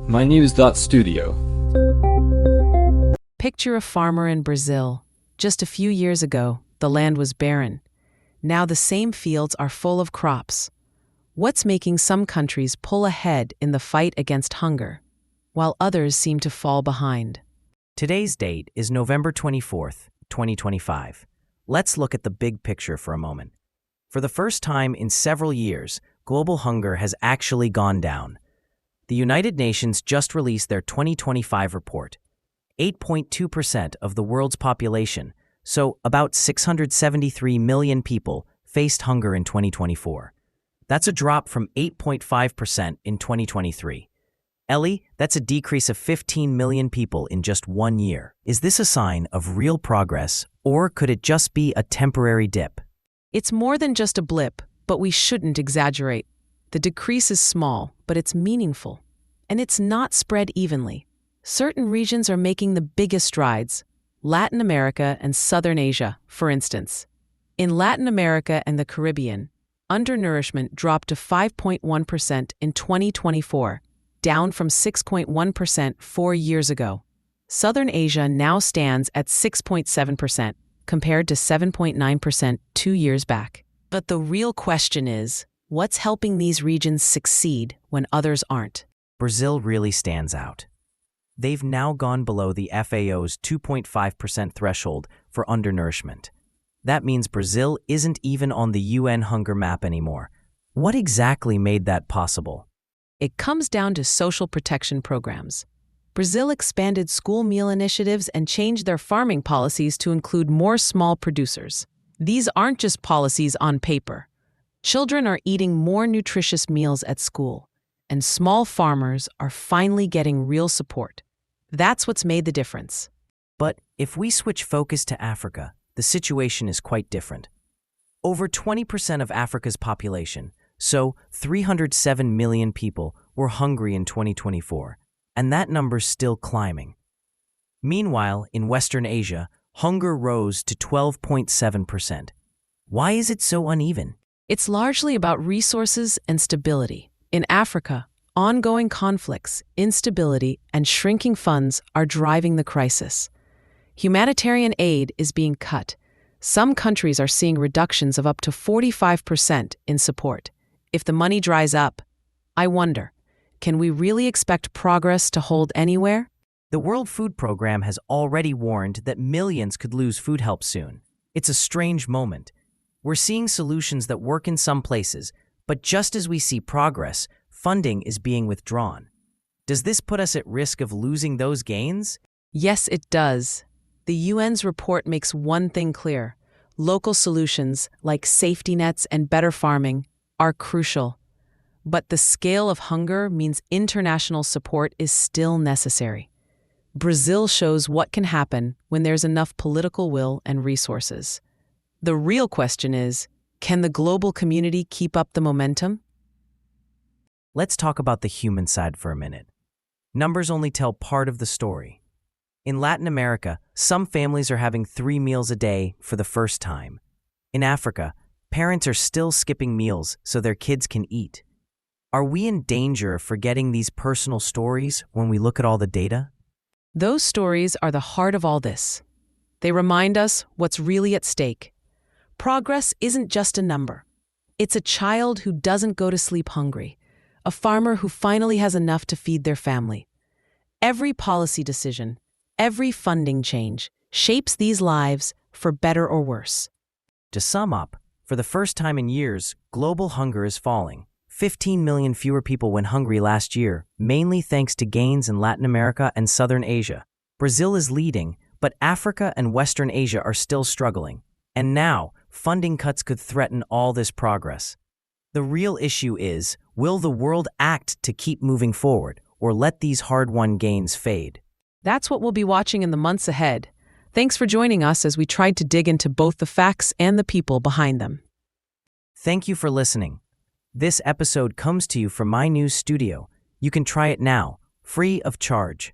mynews.studio. Picture a farmer in Brazil. Just a few years ago, the land was barren. Now the same fields are full of crops. What's making some countries pull ahead in the fight against hunger, while others seem to fall behind? Today's date is November 24th, 2025. Let's look at the big picture for a moment. For the first time in several years, global hunger has actually gone down. The United Nations just released their 2025 report. 8.2% of the world's population, so about 673 million people, faced hunger in 2024. That's a drop from 8.5% in 2023. Ellie, that's a decrease of 15 million people in just 1 year. Is this a sign of real progress, or could it just be a temporary dip? It's more than just a blip, but we shouldn't exaggerate. The decrease is small, but it's meaningful. And it's not spread evenly. Certain regions are making the biggest strides. Latin America and Southern Asia, for instance. In Latin America and the Caribbean, undernourishment dropped to 5.1% in 2024, down from 6.1% 4 years ago. Southern Asia now stands at 6.7%, compared to 7.9% 2 years back. But the real question is, what's helping these regions succeed when others aren't? Brazil really stands out. They've now gone below the FAO's 2.5% threshold for undernourishment. That means Brazil isn't even on the UN hunger map anymore. What exactly made that possible? It comes down to social protection programs. Brazil expanded school meal initiatives and changed their farming policies to include more small producers. These aren't just policies on paper. Children are eating more nutritious meals at school, and small farmers are finally getting real support. That's what's made the difference. But if we switch focus to Africa, the situation is quite different. Over 20% of Africa's population, so 307 million people, were hungry in 2024, and that number's still climbing. Meanwhile, in Western Asia, hunger rose to 12.7%. Why is it so uneven? It's largely about resources and stability. In Africa, ongoing conflicts, instability, and shrinking funds are driving the crisis. Humanitarian aid is being cut. Some countries are seeing reductions of up to 45% in support. If the money dries up, I wonder, can we really expect progress to hold anywhere? The World Food Program has already warned that millions could lose food help soon. It's a strange moment. We're seeing solutions that work in some places, but just as we see progress, funding is being withdrawn. Does this put us at risk of losing those gains? Yes, it does. The UN's report makes one thing clear. Local solutions, like safety nets and better farming, are crucial. But the scale of hunger means international support is still necessary. Brazil shows what can happen when there's enough political will and resources. The real question is, can the global community keep up the momentum? Let's talk about the human side for a minute. Numbers only tell part of the story. In Latin America, some families are having 3 meals a day for the first time. In Africa, parents are still skipping meals so their kids can eat. Are we in danger of forgetting these personal stories when we look at all the data? Those stories are the heart of all this. They remind us what's really at stake. Progress isn't just a number. It's a child who doesn't go to sleep hungry, a farmer who finally has enough to feed their family. Every policy decision, every funding change, shapes these lives for better or worse. To sum up, for the first time in years, global hunger is falling. 15 million fewer people went hungry last year, mainly thanks to gains in Latin America and Southern Asia. Brazil is leading, but Africa and Western Asia are still struggling. And now, funding cuts could threaten all this progress. The real issue is, will the world act to keep moving forward, or let these hard-won gains fade? That's what we'll be watching in the months ahead. Thanks for joining us as we tried to dig into both the facts and the people behind them. Thank you for listening. This episode comes to you from My News Studio. You can try it now, free of charge.